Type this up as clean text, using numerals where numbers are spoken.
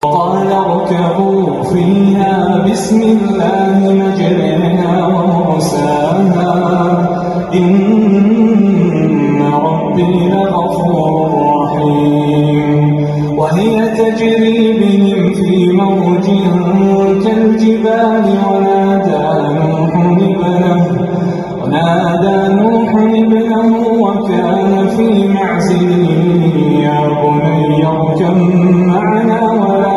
قال اركبوا فيها بسم الله مجريها ومرساها إن ربي لغفور رحيم. وهي تجري بهم في موج كالجبال ونادى نوح ابنه وكان في معزل يا بني اركب معنا ولا